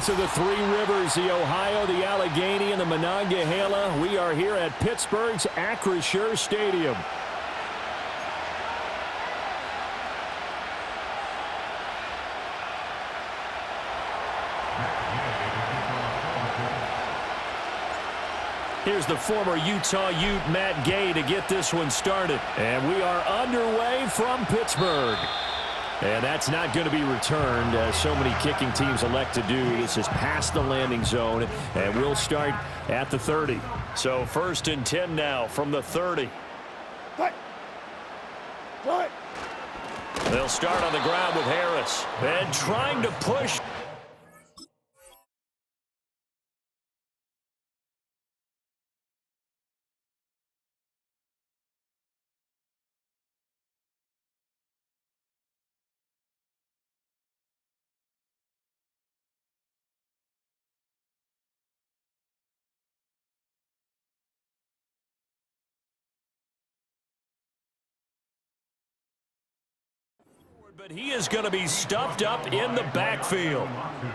voice of the Three Rivers, the Ohio, the Allegheny, and the Monongahela. We are here at Pittsburgh's Acrisure Stadium. Here's the former Utah Ute, Matt Gay, to get this one started. And we are underway from Pittsburgh. And that's not going to be returned, as so many kicking teams elect to do. This is past the landing zone, and we'll start at the 30. So 1st and 10 now from the 30. They'll start on the ground with Harris. And trying to push. But he is going to be stuffed up in the backfield.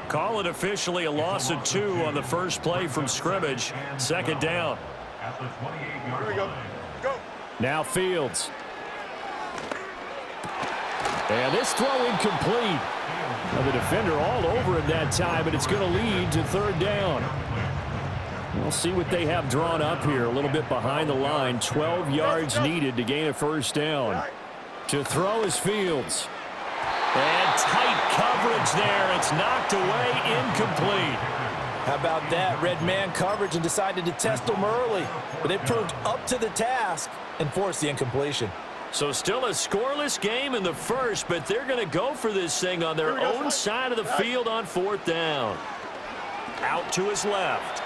Call it officially a loss of 2 on the first play from scrimmage. 2nd down. Here we go. Go. Now Fields. And this throw incomplete. Now the defender all over him that time, but it's going to lead to 3rd down. We'll see what they have drawn up here. A little bit behind the line. 12 yards needed to gain a 1st down. To throw is Fields. And tight coverage there. It's knocked away, incomplete. How about that? Red man coverage and decided to test them early. But they proved up to the task and forced the incompletion. So still a scoreless game in the first, but they're going to go for this thing on their own side of the field on 4th down. Out to his left.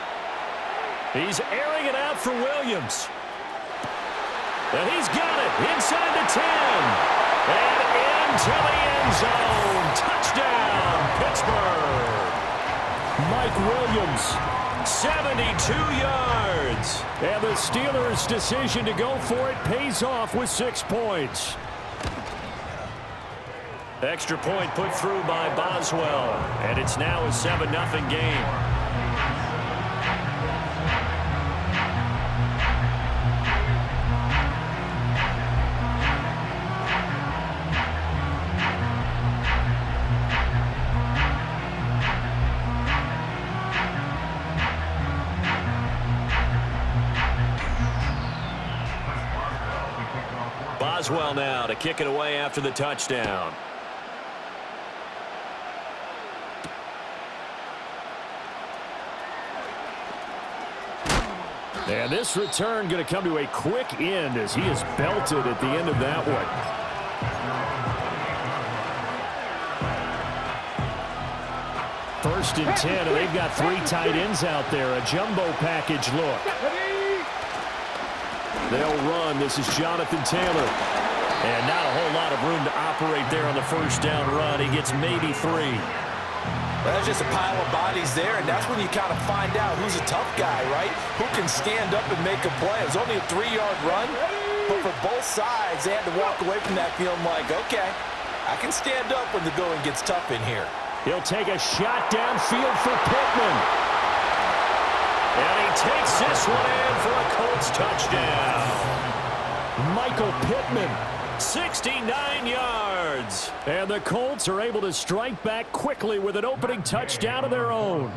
He's airing it out for Williams. And he's got it inside the 10. And into the end zone. Touchdown, Pittsburgh. Mike Williams, 72 yards. And the Steelers' decision to go for it pays off with 6 points. Extra point put through by Boswell. And it's now a 7-0 game. Boswell now to kick it away after the touchdown. And this return going to come to a quick end as he is belted at the end of that one. First and 10, and they've got 3 tight ends out there. A jumbo package look. They'll run. This is Jonathan Taylor. And not a whole lot of room to operate there on the 1st down run. He gets maybe 3. That's just a pile of bodies there, and that's when you kind of find out who's a tough guy, right? Who can stand up and make a play. It was only a 3-yard run, but for both sides, they had to walk away from that feeling like, okay, I can stand up when the going gets tough in here. He'll take a shot downfield for Pittman. And he takes this one in for a Colts touchdown. Michael Pittman, 69 yards. And the Colts are able to strike back quickly with an opening touchdown of their own.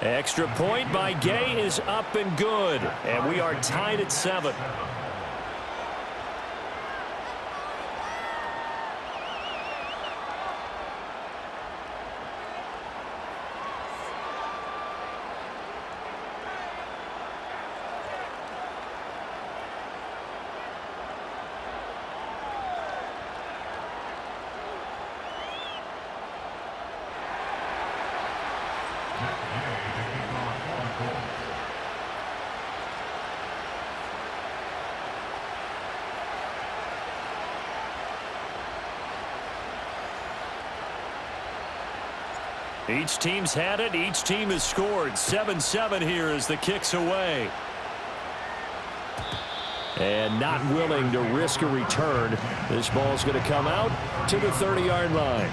Extra point by Gay is up and good. And we are tied at 7. Each team's had it. Each team has scored. 7-7 here as the kick's away. And not willing to risk a return. This ball's going to come out to the 30-yard line.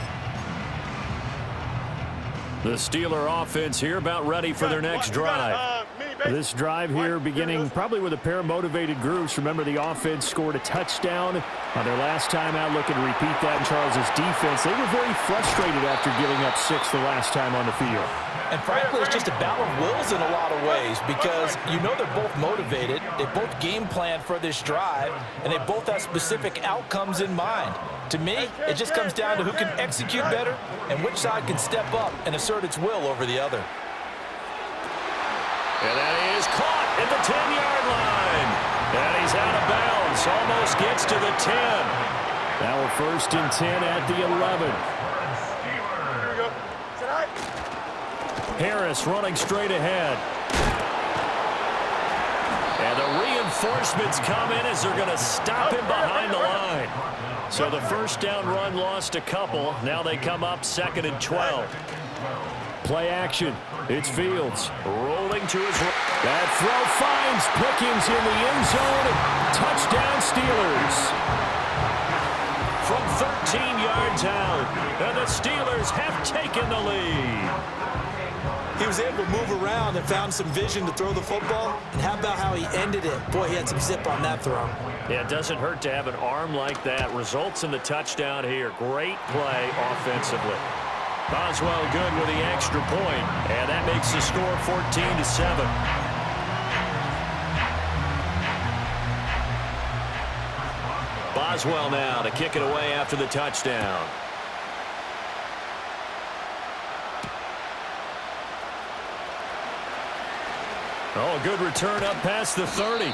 The Steeler offense here about ready for their next drive. This drive here beginning probably with a pair of motivated groups. Remember, the offense scored a touchdown on their last time out, looking to repeat that in Charles's defense. They were very frustrated after giving up 6 the last time on the field. And frankly, it's just a battle of wills in a lot of ways because you know they're both motivated, they both game plan for this drive, and they both have specific outcomes in mind. To me, it just comes down to who can execute better and which side can step up and assert its will over the other. And that is caught at the 10-yard line. And he's out of bounds, almost gets to the 10. Now a 1st and 10 at the 11. Harris running straight ahead. And the reinforcements come in as they're going to stop him behind the line. So the first down run lost a couple. Now they come up 2nd and 12. Play action. It's Fields rolling to his right. That throw finds Pickens in the end zone. Touchdown Steelers. From 13 yards out, and the Steelers have taken the lead. He was able to move around and found some vision to throw the football. And how about how he ended it? Boy, he had some zip on that throw. Yeah, it doesn't hurt to have an arm like that. Results in the touchdown here. Great play offensively. Boswell good with the extra point, and that makes the score 14-7. Boswell now to kick it away after the touchdown. Oh, good return up past the 30.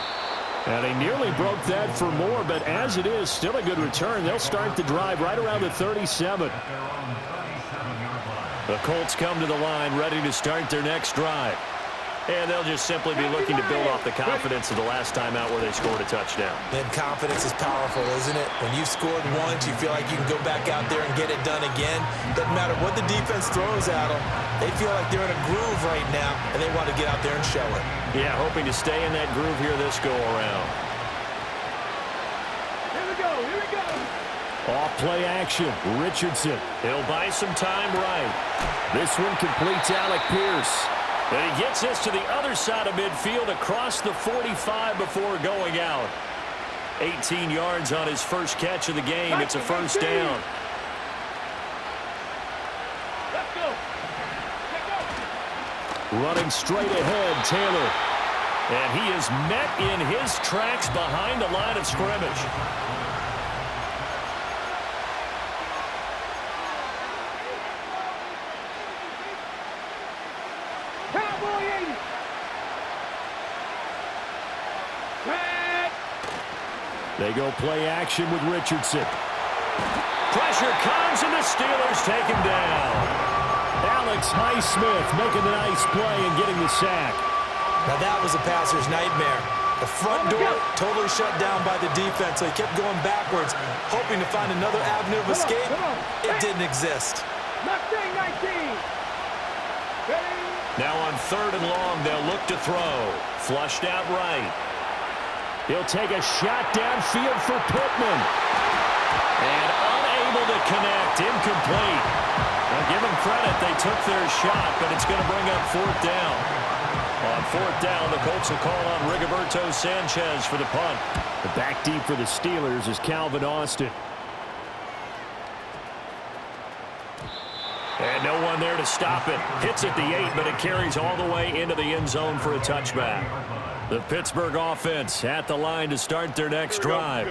And he nearly broke that for more, but as it is, still a good return. They'll start the drive right around the 37. The Colts come to the line ready to start their next drive. And they'll just simply be looking to build off the confidence of the last time out where they scored a touchdown. And confidence is powerful, isn't it? When you've scored once, you feel like you can go back out there and get it done again. Doesn't matter what the defense throws at them. They feel like they're in a groove right now, and they want to get out there and show it. Yeah, hoping to stay in that groove here this go-around. Here we go, here we go. Off play action, Richardson. He'll buy some time right. This one completes Alec Pierce. And he gets this to the other side of midfield across the 45 before going out. 18 yards on his first catch of the game. It's a first down. Let's go. Running straight ahead, Taylor. And he is met in his tracks behind the line of scrimmage. They go play action with Richardson. Pressure comes, and the Steelers take him down. Alex Highsmith making a nice play and getting the sack. Now that was a passer's nightmare. The front door totally shut down by the defense, so he kept going backwards, hoping to find another avenue of escape. It didn't exist. Now on 3rd and long, they'll look to throw. Flushed out right. He'll take a shot downfield for Pittman. And unable to connect. Incomplete. Now give them credit. They took their shot, but it's going to bring up 4th down. On 4th down, the Colts will call on Rigoberto Sanchez for the punt. The back deep for the Steelers is Calvin Austin. And no one there to stop it. Hits at the 8, but it carries all the way into the end zone for a touchback. The Pittsburgh offense at the line to start their next drive.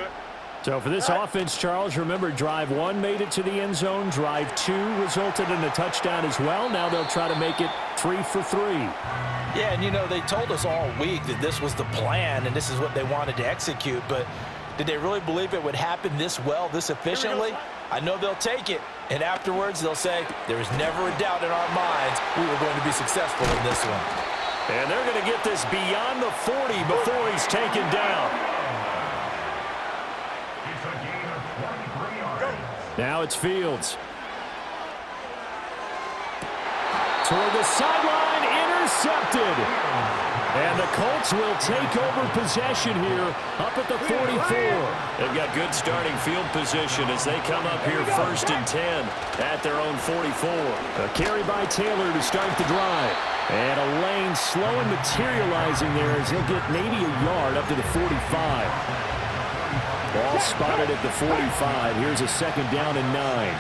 So for this offense, Charles, remember drive 1 made it to the end zone. Drive 2 resulted in a touchdown as well. Now they'll try to make it 3 for 3. Yeah, and you know, they told us all week that this was the plan and this is what they wanted to execute, but did they really believe it would happen this well, this efficiently? I know they'll take it, and afterwards they'll say, there was never a doubt in our minds we were going to be successful in this one. And they're going to get this beyond the 40 before he's taken down. Now it's Fields. Toward the sideline, intercepted. And the Colts will take over possession here up at the 44. They've got good starting field position as they come up here 1st and 10 at their own 44. A carry by Taylor to start the drive. And a lane slow and materializing there as he'll get maybe a yard up to the 45. Ball spotted at the 45. Here's a 2nd down and 9.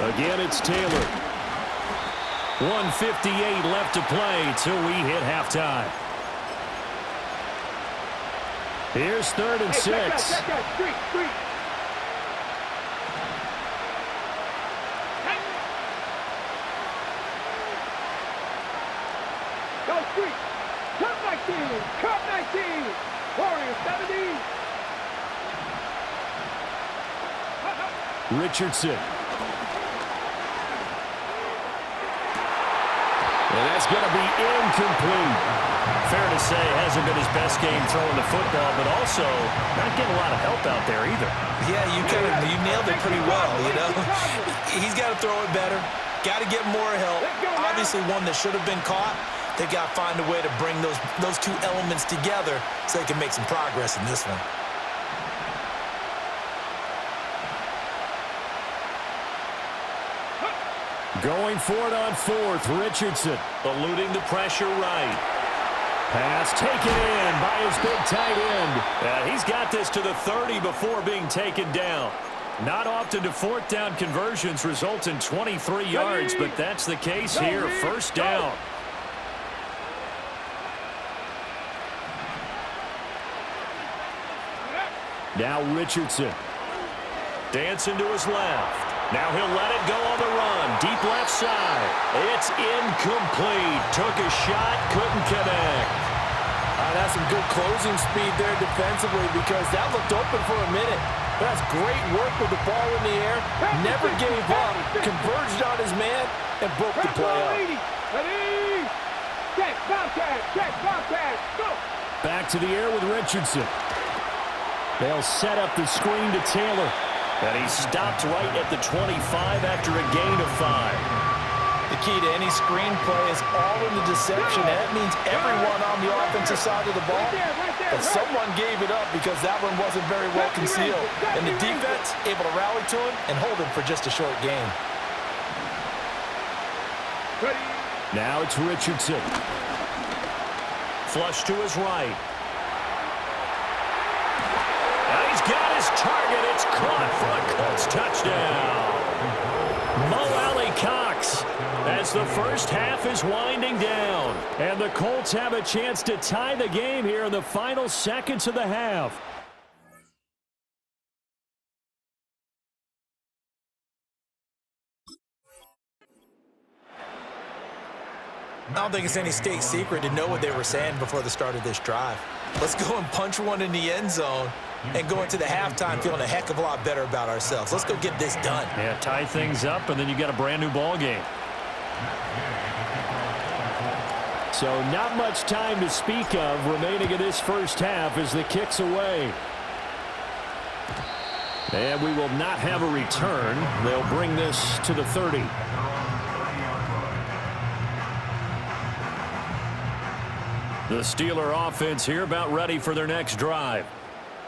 Again, it's Taylor. 1:58 left to play till we hit halftime. Here's 3rd and 6. Go street. Cut 19. Cut 19. Warrior 70. Richardson. And that's going to be incomplete. Fair to say, hasn't been his best game throwing the football, but also not getting a lot of help out there either. Yeah, you nailed it pretty well, you know. He's got to throw it better. Got to get more help. Obviously one that should have been caught. They've got to find a way to bring those two elements together so they can make some progress in this one. Going for it on 4th, Richardson. Eluding the pressure right. Pass taken in by his big tight end. He's got this to the 30 before being taken down. Not often do 4th down conversions result in 23 yards, but that's the case here. 1st down. Now Richardson. Dancing to his left. Now he'll let it go on the run. Deep left side. It's incomplete. Took a shot, couldn't connect. That's some good closing speed there defensively because that looked open for a minute. That's great work with the ball in the air. Never gave up. Converged on his man and broke the play up. Back to the air with Richardson. They'll set up the screen to Taylor. And he stopped right at the 25 after a gain of 5. The key to any screen play is all in the deception. That means everyone on the offensive side of the ball. But someone gave it up because that one wasn't very well concealed. And the defense able to rally to him and hold him for just a short gain. Now it's Richardson. Flush to his right. He's got his target. It's caught for a Colts touchdown. Mo Alley-Cox as the first half is winding down. And the Colts have a chance to tie the game here in the final seconds of the half. I don't think it's any state secret to know what they were saying before the start of this drive. Let's go and punch one in the end zone and go into the halftime feeling a heck of a lot better about ourselves. Let's go get this done. Yeah, tie things up, and then you got a brand-new ball game. So not much time to speak of remaining in this first half as the kick's away. And we will not have a return. They'll bring this to the 30. The Steeler offense here about ready for their next drive.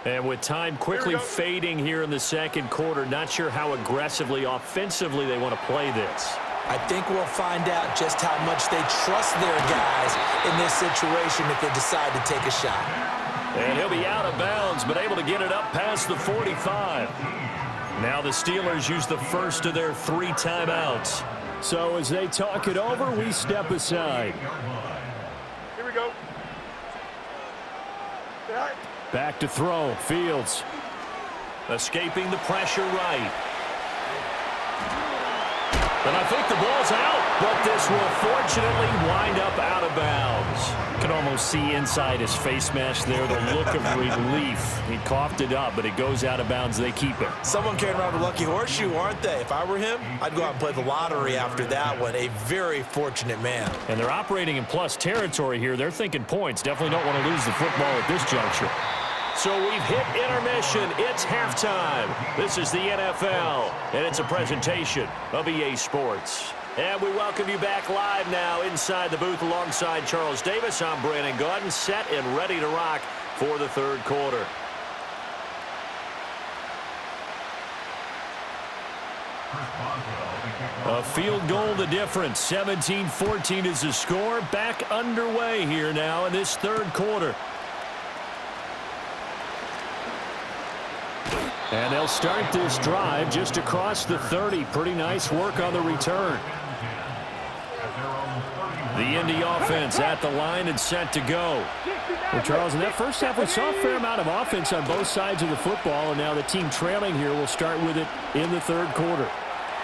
And with time quickly fading here in the second quarter, not sure how aggressively, offensively they want to play this. I think we'll find out just how much they trust their guys in this situation if they decide to take a shot. And he'll be out of bounds, but able to get it up past the 45. Now the Steelers use the first of their 3 timeouts. So as they talk it over, we step aside. Here we go. Back to throw. Fields. Escaping the pressure right. And I think the ball's out, but this will fortunately wind up out of bounds. You can almost see inside his face mesh there the look of relief. He coughed it up, but it goes out of bounds. They keep it. Someone carrying around a lucky horseshoe, aren't they? If I were him, I'd go out and play the lottery after that one. A very fortunate man. And they're operating in plus territory here. They're thinking points. Definitely don't want to lose the football at this juncture. So we've hit intermission. It's halftime. This is the NFL, and it's a presentation of EA Sports. And we welcome you back live now inside the booth alongside Charles Davis. I'm Brandon Gaudin, set and ready to rock for the third quarter. A field goal the difference. 17-14 is the score. Back underway here now in this third quarter. And they'll start this drive just across the 30. Pretty nice work on the return. The Indy offense at the line and set to go. Well, Charles, in that first half, we saw a fair amount of offense on both sides of the football, and now the team trailing here will start with it in the third quarter.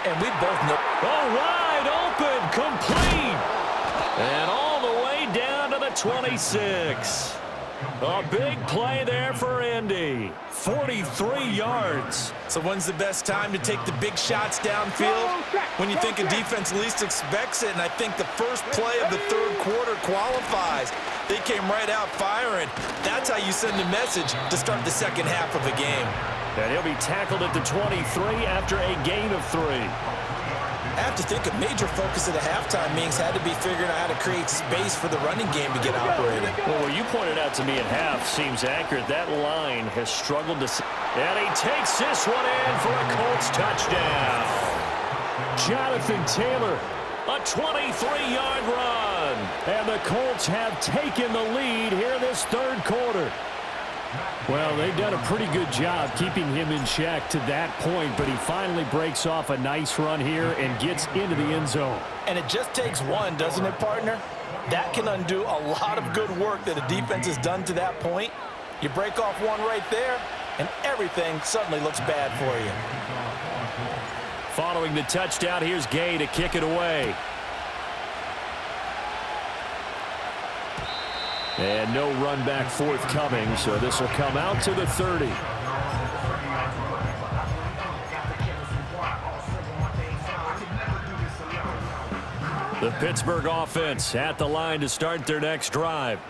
And we both know. Oh, wide open, complete. And all the way down to the 26. A big play there for Indy. 43 yards. So when's the best time to take the big shots downfield? When you think a defense least expects it, and I think the first play of the third quarter qualifies. They came right out firing. That's how you send a message to start the second half of a game. And he'll be tackled at the 23 after a gain of 3. I have to think a major focus of the halftime meetings had to be figuring out how to create space for the running game to get operated. Well, what you pointed out to me at half seems accurate. That line has struggled to... And he takes this one in for a Colts touchdown. Jonathan Taylor, a 23-yard run. And the Colts have taken the lead here in this third quarter. Well, they've done a pretty good job keeping him in check to that point, but he finally breaks off a nice run here and gets into the end zone. And it just takes one, doesn't it, partner? That can undo a lot of good work that a defense has done to that point. You break off one right there, and everything suddenly looks bad for you. Following the touchdown, here's Gay to kick it away. And no run back forthcoming, so this will come out to the 30. The Pittsburgh offense at the line to start their next drive.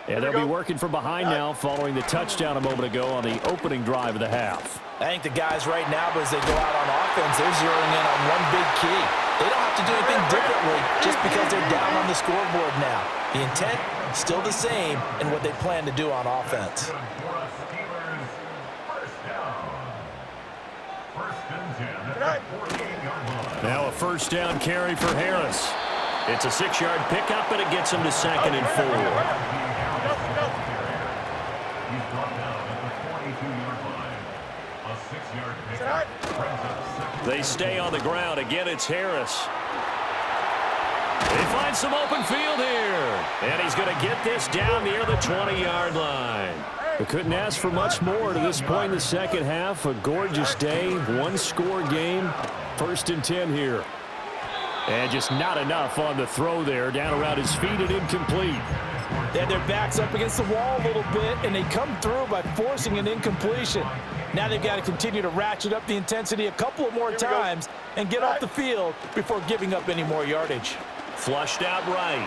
And they'll be working from behind now following the touchdown a moment ago on the opening drive of the half. I think the guys right now, but as they go out on offense, they're zeroing in on one big key. They don't have to do anything differently just because they're down on the scoreboard now. The intent, still the same in what they plan to do on offense. Now a first down carry for Harris. It's a 6-yard pickup, and it gets him to second and 4. They stay on the ground. Again, it's Harris. They find some open field here. And he's going to get this down near the 20-yard line. We couldn't ask for much more to this point in the second half. A gorgeous day, one-score game. 1st and 10 here. And just not enough on the throw there. Down around his feet and incomplete. They had their backs up against the wall a little bit, and they come through by forcing an incompletion. Now they've got to continue to ratchet up the intensity a couple of more times and get off the field before giving up any more yardage. Flushed out right.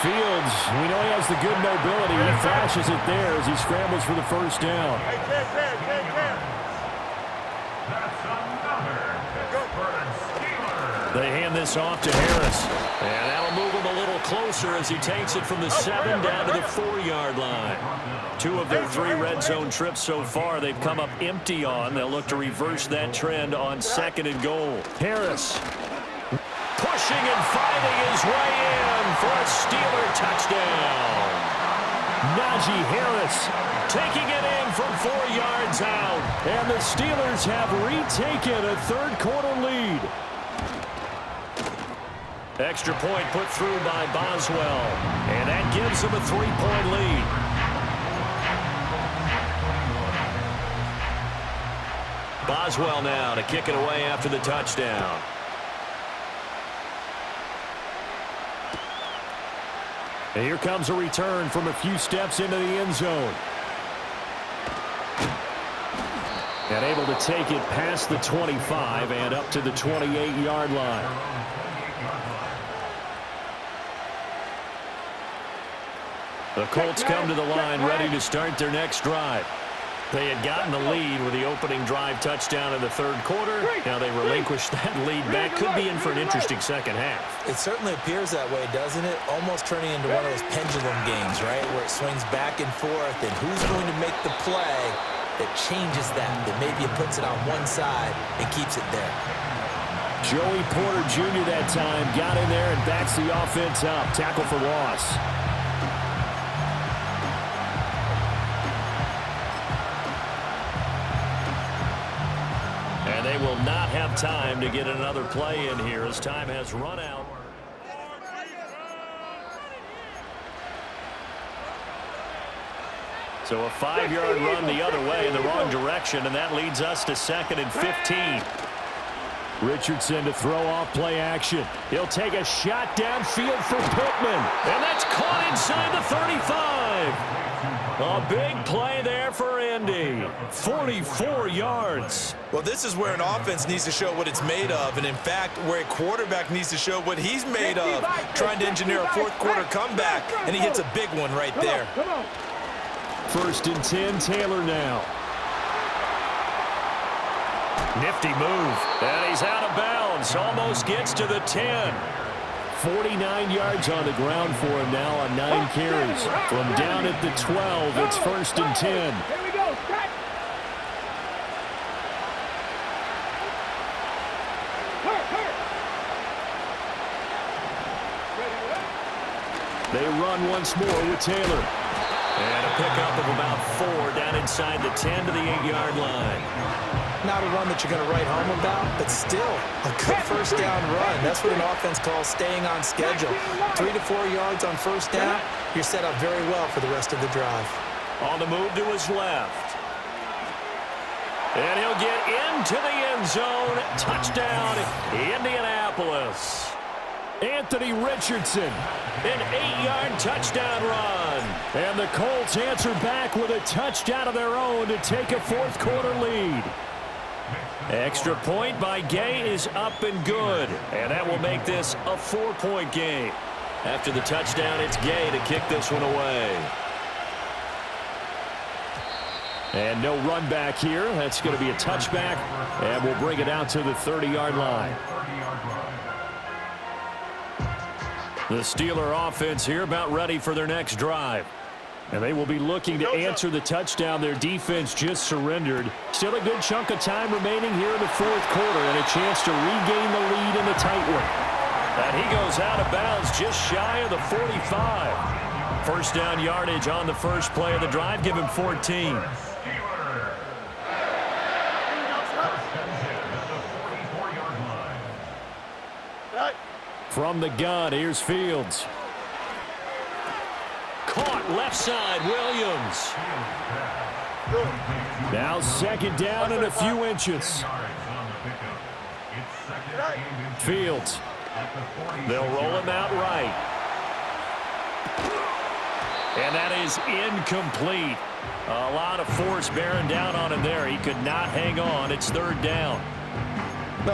Fields, we know he has the good mobility. He flashes it there as he scrambles for the first down. They hand this off to Harris. And that'll move him a little closer as he takes it from the 7 down to the 4-yard line. 2 of their 3 red zone trips so far they've come up empty on. They'll look to reverse that trend on 2nd and goal. Harris pushing and fighting his way in for a Steeler touchdown. Najee Harris taking it in from 4 yards out. And the Steelers have retaken a third quarter lead. Extra point put through by Boswell. And that gives them a 3-point lead. Boswell now to kick it away after the touchdown. And here comes a return from a few steps into the end zone. And able to take it past the 25 and up to the 28-yard line. The Colts come to the line ready to start their next drive. They had gotten the lead with the opening drive touchdown in the third quarter. Now they relinquished that lead back. Could be in for an interesting second half. It certainly appears that way, doesn't it? Almost turning into one of those pendulum games, right, where it swings back and forth, and who's going to make the play that changes that maybe it puts it on one side and keeps it there. Joey Porter Jr. that time got in there and backs the offense up. Tackle for loss. And they will not have time to get another play in here as time has run out. So a 5-yard run the other way in the wrong direction, and that leads us to 2nd and 15. Richardson to throw off play action. He'll take a shot downfield for Pittman. And that's caught inside the 35. A big play there for Indy. 44 yards. Well, this is where an offense needs to show what it's made of. And, in fact, where a quarterback needs to show what he's made of. Trying to engineer a fourth-quarter comeback, and he hits a big one right there. 1st and 10, Taylor now. Nifty move, and he's out of bounds. Almost gets to the 10. 49 yards on the ground for him now on 9 carries. From down at the 12, it's 1st and 10. Here we go. Set. They run once more with Taylor. And a pickup of about 4 down inside the 10 to the 8-yard line. Not a run that you're going to write home about, but still a good first down run. That's what an offense calls staying on schedule. 3 to 4 yards on first down, you're set up very well for the rest of the drive. On the move to his left. And he'll get into the end zone. Touchdown, Indianapolis. Anthony Richardson, an 8-yard touchdown run. And the Colts answer back with a touchdown of their own to take a fourth-quarter lead. Extra point by Gay is up and good. And that will make this a 4-point game. After the touchdown, it's Gay to kick this one away. And no run back here. That's going to be a touchback. And we'll bring it out to the 30-yard line. The Steeler offense here about ready for their next drive. And they will be looking to answer the touchdown their defense just surrendered. Still a good chunk of time remaining here in the fourth quarter and a chance to regain the lead in the tight one. And he goes out of bounds just shy of the 45. First down yardage on the first play of the drive. Give him 14. From the gun, here's Fields. Caught left side, Williams. Now 2nd down and a few inches. Fields. They'll roll him out right. And that is incomplete. A lot of force bearing down on him there. He could not hang on. It's 3rd down.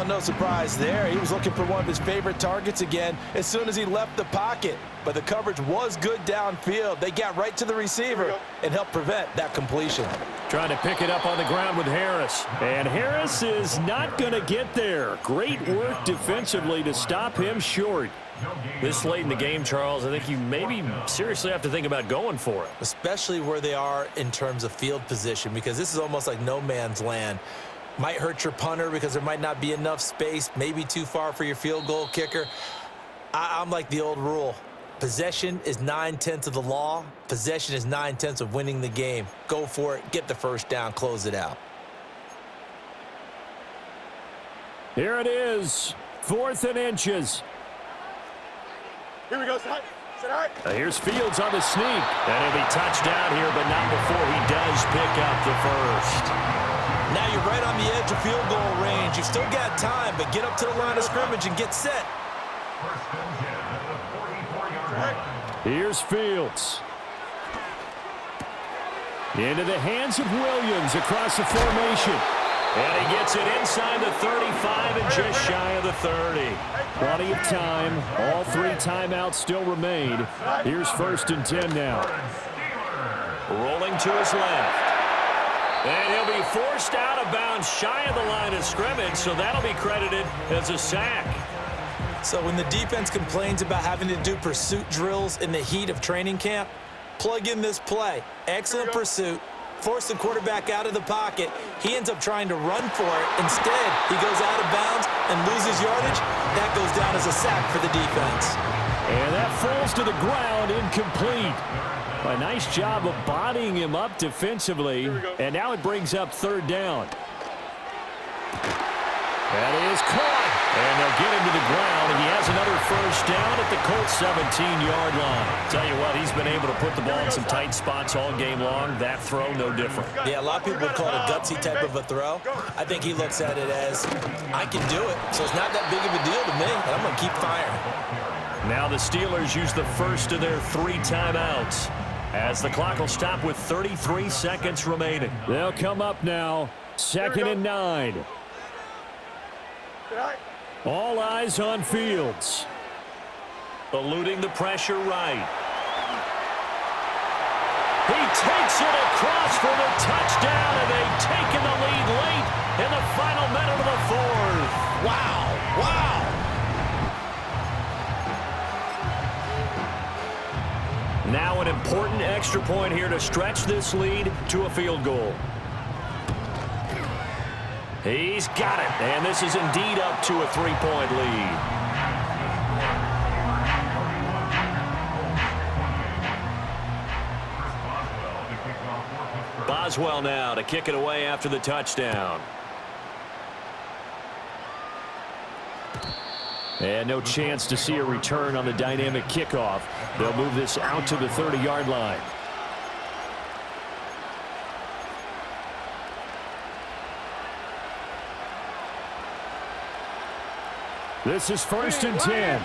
No surprise there. He was looking for one of his favorite targets again as soon as he left the pocket. But the coverage was good downfield. They got right to the receiver and helped prevent that completion. Trying to pick it up on the ground with Harris. And Harris is not going to get there. Great work defensively to stop him short. This late in the game, Charles, I think you maybe seriously have to think about going for it. Especially where they are in terms of field position, because this is almost like no man's land. Might hurt your punter because there might not be enough space, maybe too far for your field goal kicker. I'm like the old rule. Possession is 9/10 of the law. Possession is 9/10 of winning the game. Go for it. Get the first down. Close it out. Here it is. 4th and inches. Here we go. Here's Fields on the sneak. And he'll be touched down here, but not before he does pick up the first. Now you're right on the edge of field goal range. You've still got time, but get up to the line of scrimmage and get set. Here's Fields. Into the hands of Williams across the formation. And he gets it inside the 35 and just shy of the 30. Plenty of time. All 3 timeouts still remain. Here's 1st and 10 now. Rolling to his left. And he'll be forced out of bounds shy of the line of scrimmage, so that'll be credited as a sack. So when the defense complains about having to do pursuit drills in the heat of training camp, plug in this play. Excellent pursuit. Force the quarterback out of the pocket. He ends up trying to run for it. Instead, he goes out of bounds and loses yardage. That goes down as a sack for the defense. And that falls to the ground, incomplete. A nice job of bodying him up defensively. And now it brings up 3rd down. That is caught. And they'll get him to the ground. And he has another 1st down at the Colts 17-yard line. Tell you what, he's been able to put the ball in some tight spots all game long. That throw, no different. Yeah, a lot of people would call it a gutsy type of a throw. I think he looks at it as, I can do it. So it's not that big of a deal to me, and I'm going to keep firing. Now the Steelers use the first of their 3 timeouts, as the clock will stop with 33 seconds remaining. They'll come up now. 2nd and 9. All eyes on Fields. Eluding the pressure right. He takes it across for the touchdown, and they've taken the lead late in the final minute of the 4th. Wow, wow. Now an important extra point here to stretch this lead to a field goal. He's got it, and this is indeed up to a 3-point lead. Boswell now to kick it away after the touchdown. And no chance to see a return on the dynamic kickoff. They'll move this out to the 30-yard line. This is 1st and 10.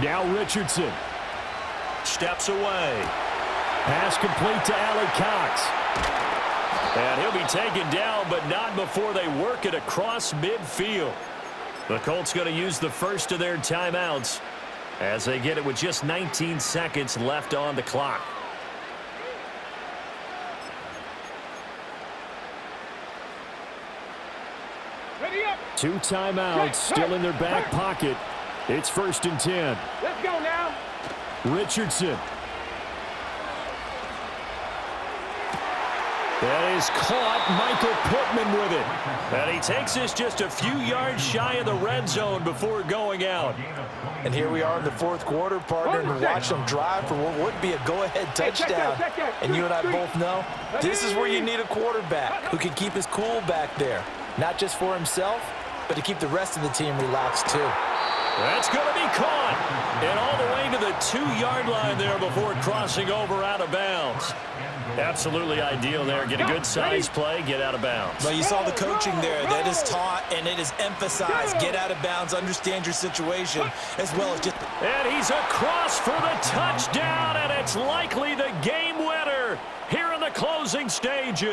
Now Richardson. Steps away. Pass complete to Allie Cox. And he'll be taken down, but not before they work it across midfield. The Colts going to use the first of their timeouts as they get it with just 19 seconds left on the clock. Ready up. 2 timeouts still in their back pocket. It's 1st and 10. Let's go now. Richardson. That is caught. Michael Pittman with it. And he takes this just a few yards shy of the red zone before going out. And here we are in the 4th quarter, partner, and watch them drive for what would be a go-ahead touchdown. And you and I both know this is where you need a quarterback who can keep his cool back there. Not just for himself, but to keep the rest of the team relaxed too. That's going to be caught. And all the way to the 2-yard line there before crossing over out of bounds. Absolutely ideal there. Get a good size play, get out of bounds. But you saw the coaching there. That is taught and it is emphasized. Get out of bounds, understand your situation, as well as just... And he's across for the touchdown, and it's likely the game winner here in the closing stages.